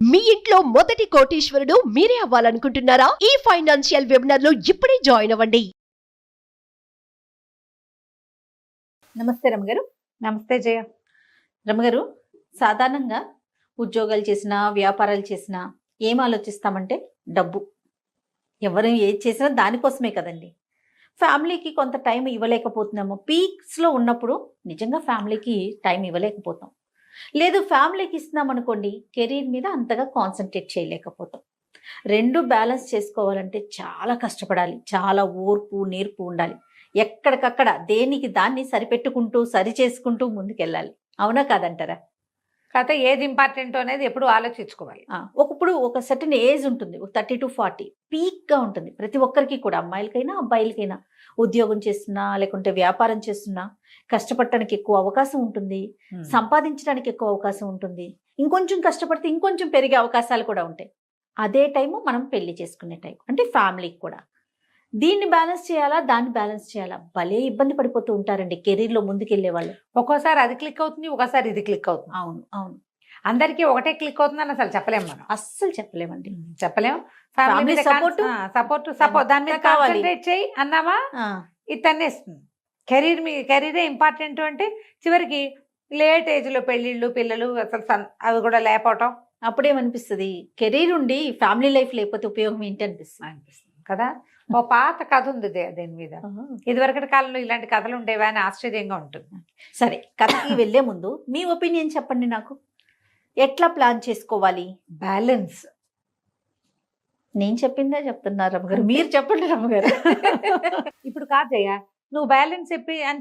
మీ ఇంట్లో మొదటి కోటీశ్వరుడు మీరే అవ్వాలనుకుంటున్నారా? ఈ ఫైనాన్షియల్ వెబినార్ లో ఇప్పుడే జాయిన్ అవ్వండి. నమస్తే రమగారు. నమస్తే జయ. రమగారు, సాధారణంగా ఉద్యోగాలు చేసినా వ్యాపారాలు చేసినా ఏం ఆలోచిస్తామంటే డబ్బు. ఎవరు ఏది చేసినా దానికోసమే కదండి. ఫ్యామిలీకి కొంత టైం ఇవ్వలేకపోతున్నాము. పీక్స్లో ఉన్నప్పుడు నిజంగా ఫ్యామిలీకి టైం ఇవ్వలేకపోతాం. లేదు ఫ్యామిలీకి ఇస్తున్నాం అనుకోండి, కెరీర్ మీద అంతగా కాన్సన్ట్రేట్ చేయలేకపోతాం. రెండు బ్యాలెన్స్ చేసుకోవాలంటే చాలా కష్టపడాలి, చాలా ఓర్పు నేర్పు ఉండాలి. ఎక్కడికక్కడ దేనికి దాన్ని సరిపెట్టుకుంటూ సరి చేసుకుంటూ ముందుకెళ్ళాలి. అవునా కాదంటారా? కాకపోతే ఏది ఇంపార్టెంట్ అనేది ఎప్పుడు ఆలోచించుకోవాలి. ఒకప్పుడు ఒక సర్టన్ ఏజ్ ఉంటుంది, 30 to 40 పీక్గా ఉంటుంది ప్రతి ఒక్కరికి కూడా, అమ్మాయిలకైనా అబ్బాయిలకైనా. ఉద్యోగం చేస్తున్నా లేకుంటే వ్యాపారం చేస్తున్నా కష్టపడటానికి ఎక్కువ అవకాశం ఉంటుంది, సంపాదించడానికి ఎక్కువ అవకాశం ఉంటుంది. ఇంకొంచెం కష్టపడితే ఇంకొంచెం పెరిగే అవకాశాలు కూడా ఉంటాయి. అదే టైము మనం పెళ్లి చేసుకునే టైం, అంటే ఫ్యామిలీకి కూడా. దీన్ని బ్యాలెన్స్ చేయాలా, దాన్ని బ్యాలెన్స్ చేయాలా, భలే ఇబ్బంది పడిపోతూ ఉంటారండి కెరీర్లో ముందుకెళ్లే వాళ్ళు. ఒక్కోసారి అది క్లిక్ అవుతుంది, ఒకసారి ఇది క్లిక్ అవుతుంది. అవును అవును, అందరికీ ఒకటే క్లిక్ అవుతుందని అసలు చెప్పలేము మనం. అస్సలు చెప్పలేమండి. చెప్పలేము. Family సపోర్ట్ దాని మీద కావాలి. కాన్సన్ట్రేట్ చేయి అన్నామా ఇది తన్నేస్తుంది. కెరీరే ఇంపార్టెంట్ అంటే చివరికి లేట్ ఏజ్ లో పెళ్లిళ్ళు పిల్లలు అసలు అవి కూడా లేకపోవటం. అప్పుడేమనిపిస్తుంది, కెరీర్ ఉండి ఫ్యామిలీ లైఫ్ లేకపోతే ఉపయోగం ఏంటి అనిపిస్తుంది కదా. ఓ పాత కథ ఉంది దీని మీద. ఇదివరకటి కాలంలో ఇలాంటి కథలు ఉండేవా అని ఆశ్చర్యంగా ఉంటుంది. సరే, కథకి వెళ్లే ముందు మీ ఒపీనియన్ చెప్పండి నాకు. ఎట్లా ప్లాన్ చేసుకోవాలి? బ్యాలెన్స్. నేను చెప్పిందే చెప్తున్నారు రమ్మగారు, మీరు చెప్పండి రమ్మగారు. ఇప్పుడు కాదయ్యా, నువ్వు బ్యాలెన్స్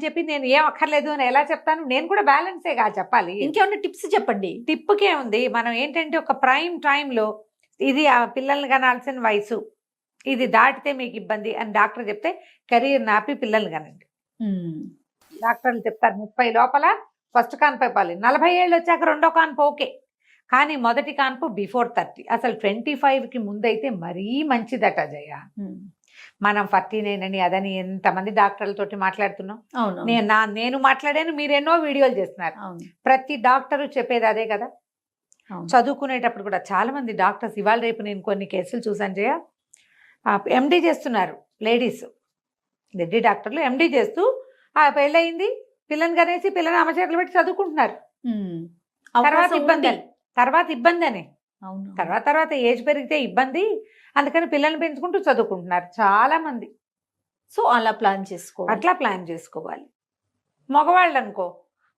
చెప్పి నేను ఏం అక్కర్లేదు అని ఎలా చెప్తాను? నేను కూడా బ్యాలెన్సే కాదు చెప్పాలి. ఇంకేమన్నా టిప్స్ చెప్పండి. టిప్పుకే ఉంది. మనం ఏంటంటే ఒక ప్రైమ్ టైంలో ఇది ఆ పిల్లల్ని కనాల్సిన వయసు, ఇది దాటితే మీకు ఇబ్బంది అని డాక్టర్ చెప్తే కెరీర్ నాపి పిల్లల్ని కనండి. డాక్టర్లు చెప్తారు 30 లోపల ఫస్ట్ కాన్పు అయిపోవాలి, 40 ఏళ్ళు వచ్చాక రెండో కాన్పు ఓకే, కానీ మొదటి కాన్పు బిఫోర్ 30. అసలు 25కి ముందైతే మరీ మంచిదట జయ. మనం 49 అని అదని ఎంతమంది డాక్టర్లతోటి మాట్లాడుతున్నాం. నేను మాట్లాడాను, మీరు ఎన్నో వీడియోలు చేస్తున్నారు. ప్రతి డాక్టరు చెప్పేది అదే కదా. చదువుకునేటప్పుడు కూడా చాలా మంది డాక్టర్స్, ఇవాళ రేపు నేను కొన్ని కేసులు చూసాను జయ, ఎండి చేస్తున్నారు లేడీస్, రెడ్డి డాక్టర్లు ఎండి చేస్తూ పెళ్ళయింది, పిల్లని కనేసి పిల్లని అమ్మ చేతులు పెట్టి చదువుకుంటున్నారు. తర్వాత ఇబ్బంది అని తర్వాత ఏజ్ పెరిగితే ఇబ్బంది, అందుకని పిల్లల్ని పెంచుకుంటూ చదువుకుంటున్నారు చాలా మంది. సో అట్లా ప్లాన్ చేసుకోవాలి.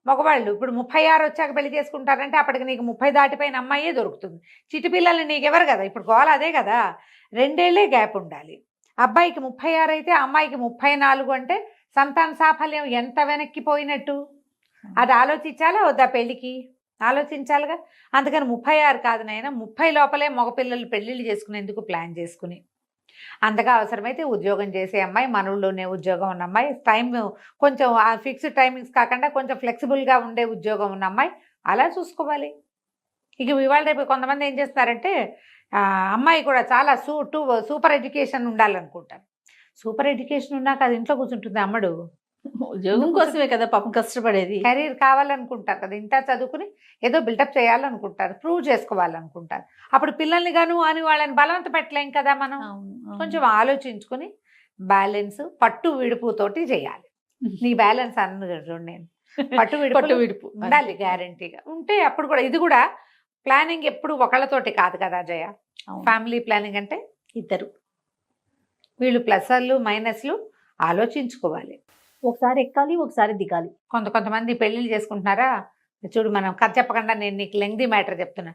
మగవాళ్ళు ఇప్పుడు 36 వచ్చాక పెళ్లి చేసుకుంటారంటే అప్పటికి నీకు 30 దాటిపోయిన అమ్మాయే దొరుకుతుంది. చిటి పిల్లల్ని నీకెవరు కదా. ఇప్పుడు గోల అదే కదా, 2 ఏళ్లే గ్యాప్ ఉండాలి. అబ్బాయికి 36 అయితే అమ్మాయికి 34 అంటే సంతాన సాఫల్యం ఎంత వెనక్కిపోయినట్టు. అది ఆలోచించాలా వద్దా? పెళ్లికి ఆలోచించాలిగా. అందుకని 36 కాదు నాయన, 30 లోపలే మగపిల్లలు పెళ్లిళ్ళు చేసుకునేందుకు ప్లాన్ చేసుకుని, అంతగా అవసరమైతే ఉద్యోగం చేసే అమ్మాయి, మనవుల్లోనే ఉద్యోగం ఉన్న అమ్మాయి, టైం కొంచెం ఫిక్స్డ్ టైమింగ్స్ కాకుండా కొంచెం ఫ్లెక్సిబుల్గా ఉండే ఉద్యోగం ఉన్న అమ్మాయి, అలా చూసుకోవాలి. ఇక ఇవాళ రేపు కొంతమంది ఏం చేస్తున్నారంటే అమ్మాయి కూడా చాలా సూపర్ ఎడ్యుకేషన్ ఉండాలనుకుంటారు. సూపర్ ఎడ్యుకేషన్ ఉన్నాక అది ఇంట్లో కూర్చుంటుంది అమ్మడు. ఉద్యోగం కోసమే కదా పాపం కష్టపడేది. కెరీర్ కావాలనుకుంటారు కదా, ఇంత చదువుకుని ఏదో బిల్డప్ చేయాలనుకుంటారు, ప్రూవ్ చేసుకోవాలనుకుంటారు. అప్పుడు పిల్లల్ని గాను అని వాళ్ళని బలవంత పెట్టలేం కదా మనం. కొంచెం ఆలోచించుకుని బ్యాలెన్స్ పట్టు విడుపుతోటి చేయాలి. నీ బ్యాలెన్స్ అన్నది నేను పట్టు విడుపు ఉండాలి గ్యారంటీగా ఉంటే. అప్పుడు కూడా ఇది కూడా ప్లానింగ్ ఎప్పుడు ఒకళ్ళతోటి కాదు కదా జయ. ఫ్యామిలీ ప్లానింగ్ అంటే ఇద్దరు, వీళ్ళు ప్లస్లు మైనస్లు ఆలోచించుకోవాలి. ఒకసారి ఎక్కాలి, ఒకసారి దిగాలి. కొంతమంది పెళ్ళిళ్ళు చేసుకుంటున్నారా చూడు, మనం కథ చెప్పకుండా నేను నీకు లెంగ్దీ మ్యాటర్ చెప్తున్నా.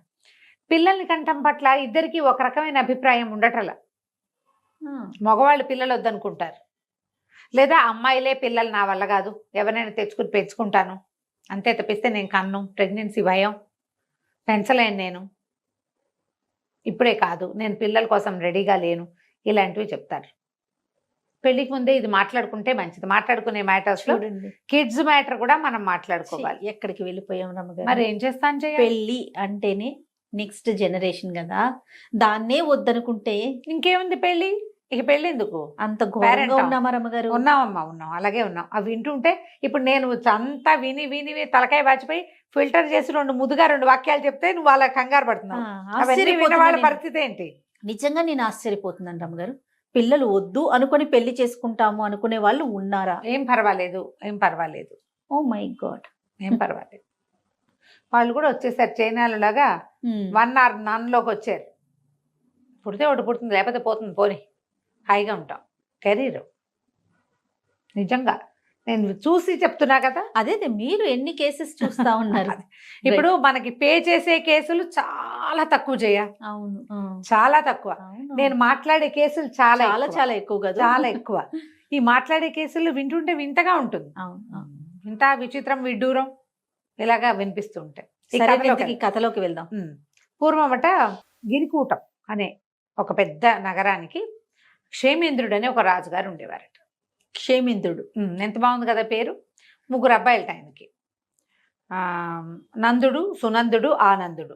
పిల్లల్ని కంటం పట్ల ఇద్దరికి ఒక రకమైన అభిప్రాయం ఉండటంలా. మగవాళ్ళు పిల్లలు వద్దనుకుంటారు, లేదా అమ్మాయిలే పిల్లలు నా వల్ల కాదు, ఎవరైనా తెచ్చుకుని పెంచుకుంటాను అంతే తప్పిస్తే నేను కన్ను, ప్రెగ్నెన్సీ భయం, పెంచలేను, నేను ఇప్పుడే కాదు, నేను పిల్లల కోసం రెడీగా లేను, ఇలాంటివి చెప్తారు. పెళ్లికి ముందే ఇది మాట్లాడుకుంటే మంచిది. మాట్లాడుకునే మ్యాటర్స్ లో కిడ్స్ మ్యాటర్ కూడా మనం మాట్లాడుకోవాలి. ఎక్కడికి వెళ్ళిపోయాం రమ్మగారు. మరి ఏం చేస్తాను జయ, పెళ్లి అంటేనే నెక్స్ట్ జనరేషన్ కదా, దాన్నే వద్దనుకుంటే ఇంకేముంది. పెళ్లి ఇక పెళ్ళి ఎందుకు? అంత ఘోరంగా Parent-ఆ? ఉన్నామా రమ్మగారు? ఉన్నామమ్మా, ఉన్నాం, అలాగే ఉన్నాం. అవి వింటుంటే ఇప్పుడు నేను అంతా విని విని విని తలకాయ వాచిపోయి ఫిల్టర్ చేసి 2 వాక్యాలు చెప్తే నువ్వు అలా కంగారు ఆ, పడుతున్నావు. అవన్నీ విన్న ఆశ్చర్యపోతున్నా వాళ్ళ నేను. పరిస్థితి ఏంటి? నిజంగా నేను ఆశ్చర్యపోతున్నాను రమ్మగారు. పిల్లలు వద్దు అనుకొని పెళ్లి చేసుకుంటాము అనుకునే వాళ్ళు ఉన్నారా? ఏం పర్వాలేదు, ఏం పర్వాలేదు, ఓ మై గాడ్. ఏం పర్వాలేదు. వాళ్ళు కూడా వచ్చేసారు చైనాలలాగా 1 or noneలోకి వచ్చారు. పుడితే ఒకటి పుడుతుంది, లేకపోతే పోతుంది, పోని హాయిగా ఉంటాం. కెరీర్ నిజంగా నేను చూసి చెప్తున్నా కదా. అదే మీరు ఎన్ని కేసెస్ చూస్తా ఉన్నారు? ఇప్పుడు మనకి పే చేసే కేసులు చాలా తక్కువ చేయ, అవును, చాలా తక్కువ. అవును. నేను మాట్లాడే కేసులు చాలా చాలా ఎక్కువ. చాలా ఎక్కువ కదా. చాలా ఎక్కువ. ఈ మాట్లాడే కేసులు వింటుంటే వింతగా ఉంటుంది. అవును, అవును. ఇంత విచిత్రం విడ్డూరం ఇలాగా వినిపిస్తూ ఉంటాయి. ఈ సరే, కథలోకి ఇంతకీ కథలోకి వెళ్దాం. పూర్వమట గిరికూటం అనే ఒక పెద్ద నగరానికి క్షేమేంద్రుడు అనే ఒక రాజుగారు ఉండేవారట. క్షేమేంద్రుడు. ఎంత బాగుంది కదా పేరు. 3 అబ్బాయిలట ఆయనకి. నందుడు, సునందుడు, ఆనందుడు.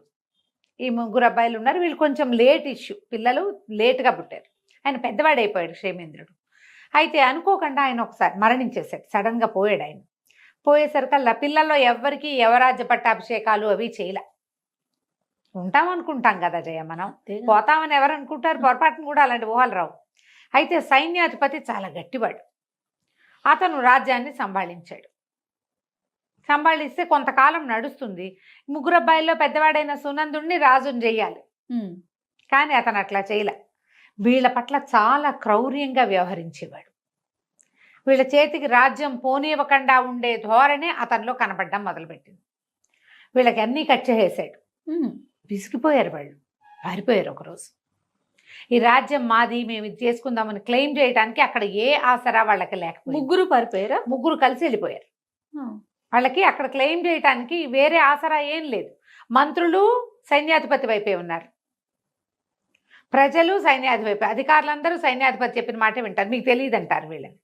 ఈ 3 అబ్బాయిలు ఉన్నారు. వీళ్ళు కొంచెం లేట్ ఇష్యూ, పిల్లలు లేటుగా పుట్టారు. ఆయన పెద్దవాడు అయిపోయాడు క్షేమేంద్రుడు. అయితే అనుకోకుండా ఆయన ఒకసారి మరణించేశాడు. సడన్గా పోయాడు ఆయన. పోయేసరికల్లా పిల్లల్లో ఎవరికి యవరాజ్య పట్టాభిషేకాలు అవి చేయలే. ఉంటామనుకుంటాం కదా జయ, మనం పోతామని ఎవరు అనుకుంటారు? పొరపాటును కూడా అలాంటి ఊహలు రావు. అయితే సైన్యాధిపతి చాలా గట్టివాడు. అతను రాజ్యాన్ని సంభాళించాడు. సంభాళిస్తే కొంతకాలం నడుస్తుంది. 3 అబ్బాయిల్లో పెద్దవాడైన సునందుడిని రాజుని చెయ్యాలి. కానీ అతను అట్లా చేయలే. వీళ్ళ పట్ల చాలా క్రౌర్యంగా వ్యవహరించేవాడు. వీళ్ళ చేతికి రాజ్యం పోనివ్వకుండా ఉండే ధోరణి అతనిలో కనపడడం మొదలుపెట్టింది. వీళ్ళకి అన్నీ కట్ చేసేసాడు. విసిగిపోయారు వాళ్ళు, పారిపోయారు. ఒకరోజు ఈ రాజ్యం మాది, మేము ఇది చేసుకుందామని క్లెయిమ్ చేయడానికి అక్కడ ఏ ఆసరా వాళ్ళకి లేకపోయింది. 3 పారిపోయారా? 3 కలిసి వెళ్ళిపోయారు. వాళ్ళకి అక్కడ క్లెయిమ్ చేయడానికి వేరే ఆసరా ఏం లేదు. మంత్రులు సైన్యాధిపతి వైపే ఉన్నారు, ప్రజలు సైన్యాధిపతి, అధికారులందరూ సైన్యాధిపతి చెప్పిన మాట వింటారు. మీకు తెలియదు అంటారు వీళ్ళని.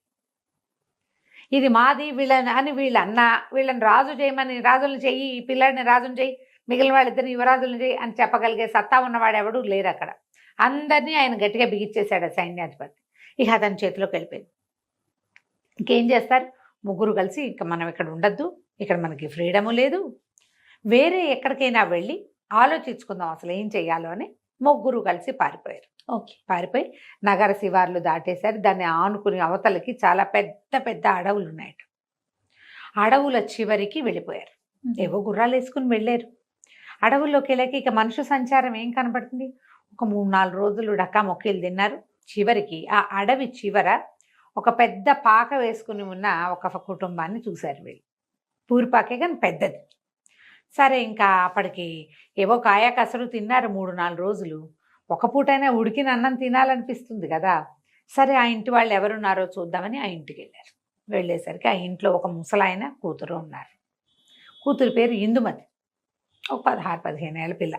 ఇది మాది వీళ్ళని అని వీళ్ళు అన్నా, వీళ్ళని రాజు చేయమని రాజులను చెయ్యి, ఈ పిల్లాడిని రాజుని చెయ్యి, మిగిలిన వాళ్ళిద్దరిని యువరాజులను చెయ్యి అని చెప్పగలిగే సత్తా ఉన్నవాడు ఎవడు లేరు అక్కడ. అందరినీ ఆయన గట్టిగా బిగిచ్చేశాడు సైన్యాధిపతి. ఇక అతని చేతిలోకి వెళ్ళిపోయింది. ఇంకేం చేస్తారు? 3 కలిసి ఇక మనం ఇక్కడ ఉండద్దు, ఇక్కడ మనకి ఫ్రీడము లేదు, వేరే ఎక్కడికైనా వెళ్ళి ఆలోచించుకుందాం అసలు ఏం చెయ్యాలో అని 3 కలిసి పారిపోయారు. ఓకే. పారిపోయి నగర శివార్లు దాటేశారు. దాన్ని ఆనుకుని అవతలకి చాలా పెద్ద పెద్ద అడవులు ఉన్నాయట. అడవుల చివరికి వెళ్ళిపోయారు. ఏవో గుర్రాలు వేసుకుని వెళ్ళారు. అడవుల్లోకి వెళ్ళాక ఇక మనుషు సంచారం ఏం కనపడుతుంది? ఒక 3-4 రోజులు డక్కా మొక్కీలు తిన్నారు. చివరికి ఆ అడవి చివర ఒక పెద్ద పాక వేసుకుని ఉన్న ఒక కుటుంబాన్ని చూశారు వీళ్ళు. పూరిపాకే కానీ పెద్దది. సరే, ఇంకా అప్పటికి ఏవో కాయ కసరు తిన్నారు 3-4 రోజులు. ఒక పూటైనా ఉడికిన అన్నం తినాలనిపిస్తుంది కదా. సరే, ఆ ఇంటి వాళ్ళు ఎవరున్నారో చూద్దామని ఆ ఇంటికి వెళ్ళారు. వెళ్ళేసరికి ఆ ఇంట్లో ఒక ముసలాయన కూతురు ఉన్నారు. కూతురు పేరు ఇందుమతి, ఒక 16-15 ఏళ్ళ పిల్ల.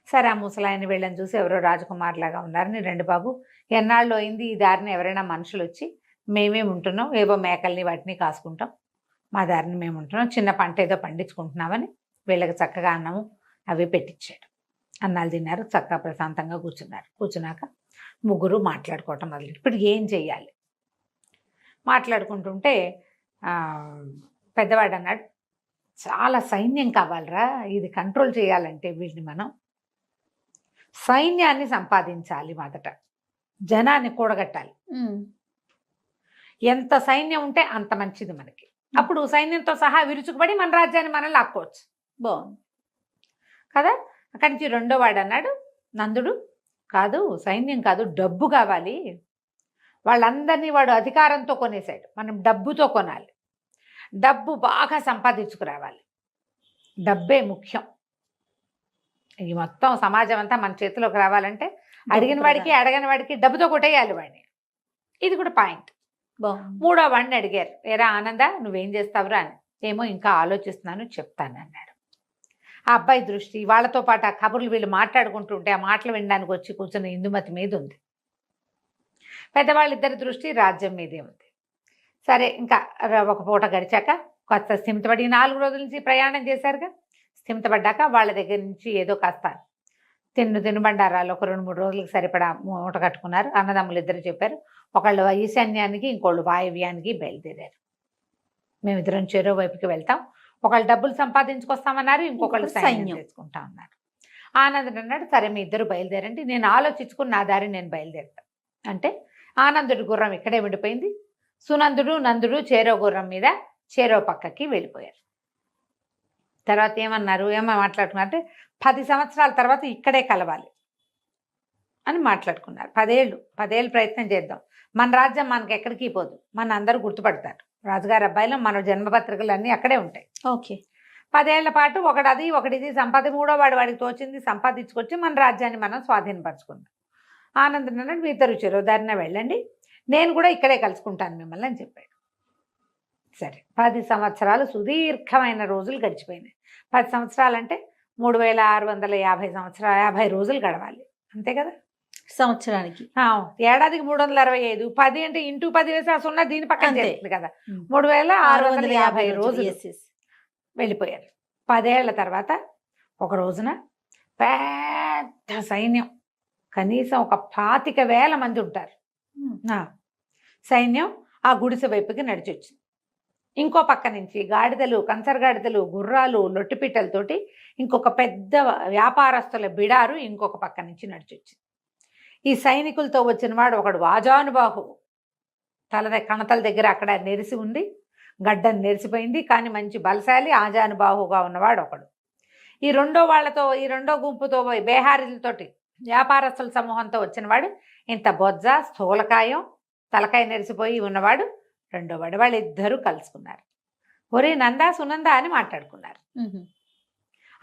సరే, ఆ ముసలాయన వీళ్ళని చూసి ఎవరో రాజకుమారులాగా ఉన్నారని, రండి బాబు, ఎన్నాళ్ళు అయింది ఈ దారిని ఎవరైనా మనుషులు వచ్చి, మేమేమి ఉంటున్నాం, ఏవో మేకల్ని వాటిని కాసుకుంటాం, మా దారిని మేము ఉంటున్నాం, చిన్న పంట ఏదో పండించుకుంటున్నామని వీళ్ళకి చక్కగా అన్నము అవి పెట్టించాడు. అన్నాలు తిన్నారు, చక్కగా ప్రశాంతంగా కూర్చున్నారు. కూర్చున్నాక 3 మాట్లాడుకోవటం మొదలు. ఇప్పుడు ఏం చెయ్యాలి? మాట్లాడుకుంటుంటే పెద్దవాడు అన్నాడు, చాలా సైన్యం కావాలరా, ఇది కంట్రోల్ చేయాలంటే వీళ్ళని మనం సైన్యాన్ని సంపాదించాలి. మొదట జనాన్ని కూడగట్టాలి. ఎంత సైన్యం ఉంటే అంత మంచిది మనకి. అప్పుడు సైన్యంతో సహా విరుచుకుపడి మన రాజ్యాన్ని మనం లాక్కోవచ్చు. బాగుంది కదా. అక్కడి నుంచి 2వ వాడు అన్నాడు, నందుడు, కాదు సైన్యం కాదు, డబ్బు కావాలి. వాళ్ళందరినీ వాడు అధికారంతో కొనేశాడు, మనం డబ్బుతో కొనాలి. డబ్బు బాగా సంపాదించుకురావాలి, డబ్బే ముఖ్యం. ఈ మొత్తం సమాజం అంతా మన చేతిలోకి రావాలంటే అడిగిన వాడికి అడగని వాడికి డబ్బుతో కొట్టేయాలి వాడిని. ఇది కూడా పాయింట్. 3వ వాడిని అడిగారు, ఏరా ఆనంద, నువ్వేం చేస్తావురా అని. ఏమో ఇంకా ఆలోచిస్తున్నాను, చెప్తాను అన్నాడు. ఆ అబ్బాయి దృష్టి వాళ్ళతో పాటు ఆ కబుర్లు వీళ్ళు మాట్లాడుకుంటుంటే ఆ మాటలు వినడానికి వచ్చి కూర్చున్న ఇందుమతి మీద ఉంది. పెద్దవాళ్ళిద్దరి దృష్టి రాజ్యం మీదే ఉంది. సరే, ఇంకా ఒక పూట గడిచాక కొత్త స్థిమితపడి 4 రోజుల నుంచి ప్రయాణం చేశారుగా. స్థిమితపడ్డాక వాళ్ళ దగ్గర నుంచి ఏదో కాస్త తినుబండారాలు ఒక 2-3 రోజులకు సరిపడా మూట కట్టుకున్నారు. అన్నదమ్ములు ఇద్దరు చెప్పారు. ఒకళ్ళు ఈశాన్యానికి, ఇంకోళ్ళు వాయవ్యానికి బయలుదేరారు. మేమిద్దరం చెరో వైపుకి వెళ్తాం. ఒకళ్ళు డబ్బులు సంపాదించుకొస్తామన్నారు, ఇంకొకళ్ళు సైన్యం తెచ్చుకుంటా ఉన్నారు. ఆనందుడు అన్నాడు, సరే మీ ఇద్దరు బయలుదేరండి, నేను ఆలోచించుకుని నా దారి నేను బయలుదేరుతాను అంటే ఆనందుడి గుర్రం ఇక్కడే విడిపోయింది. సునందుడు నందుడు చేరో గుర్రం మీద చేరో పక్కకి వెళ్ళిపోయారు. తర్వాత ఏమో మాట్లాడుకున్నారంటే 10 సంవత్సరాల తర్వాత ఇక్కడే కలవాలి అని మాట్లాడుకున్నారు. 10 ఏళ్ళు ప్రయత్నం చేద్దాం, మన రాజ్యం మనకి ఎక్కడికి పోదు, మన అందరూ గుర్తుపడతారు, రాజుగారి అబ్బాయిలో మన జన్మపత్రికలు అన్నీ అక్కడే ఉంటాయి. ఓకే. 10 ఏళ్ల పాటు ఒకటిది మూడో వాడికి తోచింది సంపాదించుకొచ్చి మన రాజ్యాన్ని మనం స్వాధీనపరచుకుందాం. ఆనందం అన్నాడు, మీ ఇద్దరు చెరో దారిన వెళ్ళండి, నేను కూడా ఇక్కడే కలుసుకుంటాను మిమ్మల్ని అని చెప్పాడు. సరే 10 సంవత్సరాలు సుదీర్ఘమైన రోజులు గడిచిపోయినాయి. 10 సంవత్సరాలు అంటే 3650 రోజులు గడవాలి, అంతే కదా సంవత్సరానికి. ఏడాదికి 365, 10 అంటే ఇంటూ 10 వేసి ఆ సున్నా దీని పక్కన చేస్తుంది కదా, 3650 రోజులు వెళ్ళిపోయారు. 10 ఏళ్ల తర్వాత ఒక రోజున పెద్ద సైన్యం, కనీసం ఒక 25,000 మంది ఉంటారు సైన్యం ఆ గుడిసె వైపుకి నడిచి వచ్చింది. ఇంకో పక్క నుంచి గాడిదలు, కంచరగాడిదలు, గుర్రాలు, లొట్టిపిట్టలతోటి ఇంకొక పెద్ద వ్యాపారస్తుల బిడారు ఇంకొక పక్క నుంచి నడిచి వచ్చింది. ఈ సైనికులతో వచ్చిన వాడు ఒకడు ఆజానుబాహు, కణతల దగ్గర అక్కడ నెరిసి ఉంది, గడ్డం నెరిసిపోయింది, కానీ మంచి బలశాలి ఆజానుబాహుగా ఉన్నవాడు ఒకడు. ఈ రెండో గుంపుతో బేహారీలతోటి వ్యాపారస్తుల సమూహంతో వచ్చినవాడు ఇంత బొజ్జ, స్థూలకాయం, తలకాయ నెరిసిపోయి ఉన్నవాడు రెండోవాడు. వాళ్ళిద్దరూ కలుసుకున్నారు. ఒరే నందా సునందా అని మాట్లాడుకున్నారు.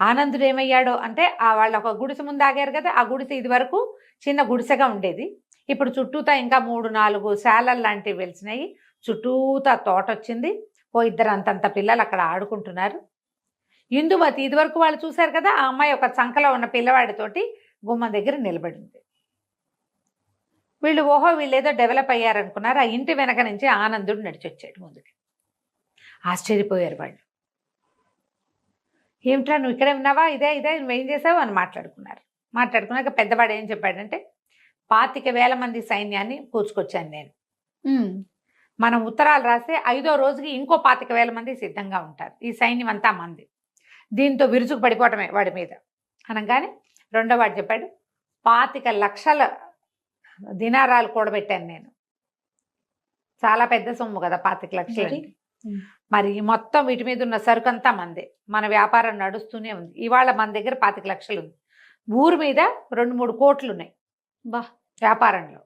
ఆనందుడు ఏమయ్యాడో అంటే వాళ్ళు ఒక గుడిసె ముందు ఆగారు కదా, ఆ గుడిసె ఇది వరకు చిన్న గుడిసెగా ఉండేది, ఇప్పుడు చుట్టూతా ఇంకా 3-4 శాలలు లాంటివి వెలిసినాయి, చుట్టూతా తోట వచ్చింది, ఇద్దరు అంతంత పిల్లలు అక్కడ ఆడుకుంటున్నారు. ఇందుమతి ఇదివరకు వాళ్ళు చూశారు కదా, ఆ అమ్మాయి ఒక చంకలో ఉన్న పిల్లవాడితోటి గుమ్మం దగ్గర నిలబడింది. వీళ్ళు వీళ్ళేదో డెవలప్ అయ్యారనుకున్నారు. ఆ ఇంటి వెనక నుంచి ఆనందుడు నడిచొచ్చాడు ముందుకి. ఆశ్చర్యపోయారు వాళ్ళు. ఏమిట్రా నువ్వు ఇక్కడే ఉన్నావా, ఇదే నువ్వేం చేసావు అని మాట్లాడుకున్నాక పెద్దవాడు ఏం చెప్పాడంటే 25,000 మంది సైన్యాన్ని కూర్చుకొచ్చాను నేను, మనం ఉత్తరాలు రాస్తే 5వ రోజుకి ఇంకో 25,000 మంది సిద్ధంగా ఉంటారు, ఈ సైన్యం అంతా మంది, దీంతో విరుచుకు పడిపోవటమే వాడి మీద అనగానే రెండో వాడు చెప్పాడు 25 లక్షల దినారాలు కూడబెట్టాను నేను. చాలా పెద్ద సొమ్ము కదా 25 లక్షలు. మరి మొత్తం వీటి మీద ఉన్న సరుకు అంతా మందే, మన వ్యాపారం నడుస్తూనే ఉంది. ఇవాళ మన దగ్గర 25 లక్షలు ఉంది, ఊరు మీద 2-3 కోట్లు ఉన్నాయి వ్యాపారంలో.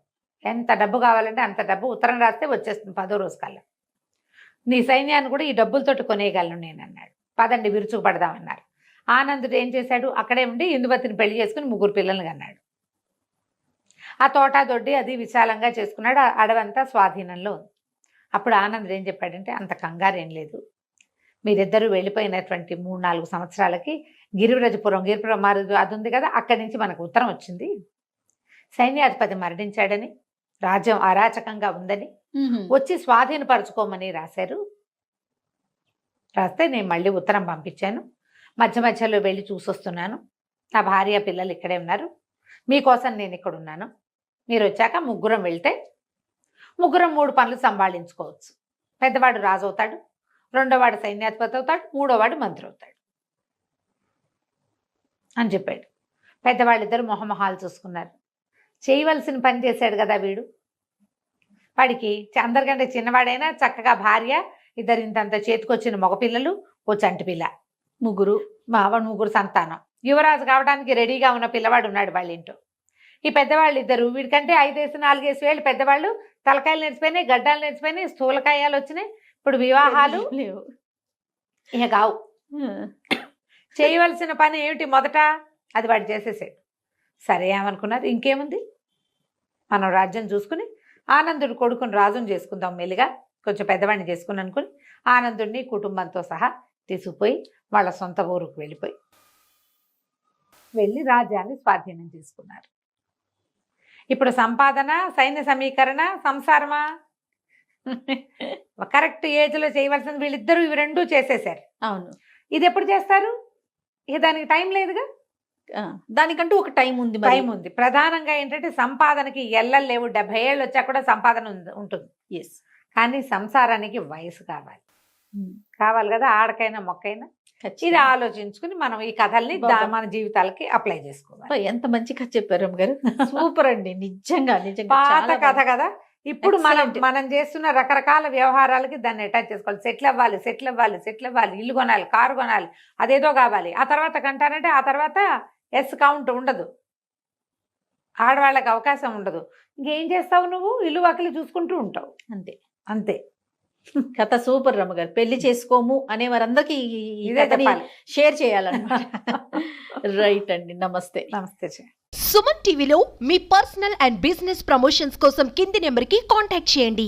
ఎంత డబ్బు కావాలంటే అంత డబ్బు ఉత్తరం రాస్తే వచ్చేస్తుంది 10వ రోజు కల్లా. నీ సైన్యాన్ని కూడా ఈ డబ్బులతోటి కొనేయగలను నేను అన్నాడు. పదండి విరుచుకు పడదామన్నారు. ఆనందుడు ఏం చేశాడు, అక్కడే ఉండి ఇందుమతిని పెళ్లి చేసుకుని 3 పిల్లల్ని కన్నాడు. ఆ తోట దొడ్డి అది విశాలంగా చేసుకున్నాడు, అడవంతా స్వాధీనంలో ఉంది. అప్పుడు ఆనందుడు ఏం చెప్పాడంటే, అంత కంగారు ఏం లేదు, మీరిద్దరూ వెళ్ళిపోయినటువంటి 3-4 సంవత్సరాలకి గిరిపురం అది ఉంది కదా, అక్కడి నుంచి మనకు ఉత్తరం వచ్చింది, సైన్యాధిపతి మరణించాడని, రాజ్యం అరాచకంగా ఉందని, వచ్చి స్వాధీనపరచుకోమని రాశారు. రాస్తే నేను మళ్ళీ ఉత్తరం పంపించాను, మధ్యలో వెళ్ళి చూసొస్తున్నాను, నా భార్య పిల్లలు ఇక్కడే ఉన్నారు, మీకోసం నేను ఇక్కడ ఉన్నాను, మీరు వచ్చాక 3 వెళ్తే 3 పనులు సంభాళించుకోవచ్చు. పెద్దవాడు రాజు అవుతాడు, రెండోవాడు సైన్యాధిపతి అవుతాడు, 3వ వాడు మంత్రి అవుతాడు అని చెప్పాడు. పెద్దవాళ్ళిద్దరు మొహమొహాలు చూసుకున్నారు. చేయవలసిన పని చేశాడు కదా వీడు, వాడికి అందరికంటే చిన్నవాడైనా చక్కగా భార్య, ఇద్దరు ఇంతంత చేతికొచ్చిన మగపిల్లలు, ఓ చంటి పిల్ల, 3 సంతానం, యువరాజు కావడానికి రెడీగా ఉన్న పిల్లవాడు ఉన్నాడు వాళ్ళ ఇంట్లో. ఈ పెద్దవాళ్ళు ఇద్దరు, వీడికంటే 5-4 ఏళ్ళు పెద్దవాళ్ళు, తలకాయలు నేర్చిపోయినాయి, గడ్డాలు నేర్చిపోయినాయి, స్థూలకాయాలు వచ్చినాయి, ఇప్పుడు వివాహాలు లేవు, ఇక కావు. చేయవలసిన పని ఏమిటి మొదట, అది వాడు చేసేసాడు. సరే ఏమనుకున్నారు, ఇంకేముంది, మనం రాజ్యం చూసుకుని ఆనందుడు కొడుకుని రాజుని చేసుకుందాం, మెల్లిగా కొంచెం పెద్దవాడిని చేసుకుని అనుకుని ఆనందుడిని కుటుంబంతో సహా తీసుకుపోయి వాళ్ళ సొంత ఊరుకు వెళ్ళి రాజ్యాన్ని స్వాధీనం చేసుకున్నారు. ఇప్పుడు సంపాదన, సైన్య సమీకరణ, సంసారమా, కరెక్ట్ ఏజ్లో చేయవలసింది వీళ్ళిద్దరూ, ఇవి 2 చేసేసారు. అవును, ఇది ఎప్పుడు చేస్తారు, ఇక దానికి టైం లేదుగా, దానికంటూ ఒక టైం ఉంది మరి. టైం ఉంది. ప్రధానంగా ఏంటంటే సంపాదనకి ఎల్లలు లేవు. 70 ఏళ్ళు వచ్చా కూడా సంపాదన ఉంటుంది. ఎస్. కానీ సంసారానికి వయసు కావాలి. కావాలి కదా, ఆడకైనా మొక్కైనా. ఇది ఖచ్చితంగా. ఆలోచించుకుని మనం ఈ కథల్ని మన జీవితాలకి అప్లై చేసుకోవాలి. అబ్బా, ఎంత మంచి కథ చెప్పారు అమ్మగారు. సూపర్ అండి, నిజంగా నిజంగా పాత చాలా కథ బాగుంది. కదా. ఇప్పుడు Excellent. మనం చేస్తున్న రకరకాల వ్యవహారాలకి దాన్ని అటాచ్ చేసుకోవాలి. సెటిల్ అవ్వాలి, ఇల్లు కొనాలి, కారు కొనాలి, అదేదో కావాలి. ఆ తర్వాత కంటానంటే ఆ తర్వాత ఎస్ కౌంట్ ఉండదు, ఆడవాళ్ళకి అవకాశం ఉండదు. ఇంకేం చేస్తావు నువ్వు? ఇల్లు వాకిలి చూసుకుంటూ ఉంటావు అంతే. అంతే. కథ సూపర్ రమ్మగారు. పెళ్లి చేసుకోము అనే వారందరికీ ఈ ఇదే కథని చెప్పాలి. షేర్ చేయాలన్నమాట. రైట్ అండి, నమస్తే. నమస్తే. సుమన్ టీవీలో మీ పర్సనల్ అండ్ బిజినెస్ ప్రమోషన్స్ కోసం కింది నెంబర్కి కాంటాక్ట్ చేయండి.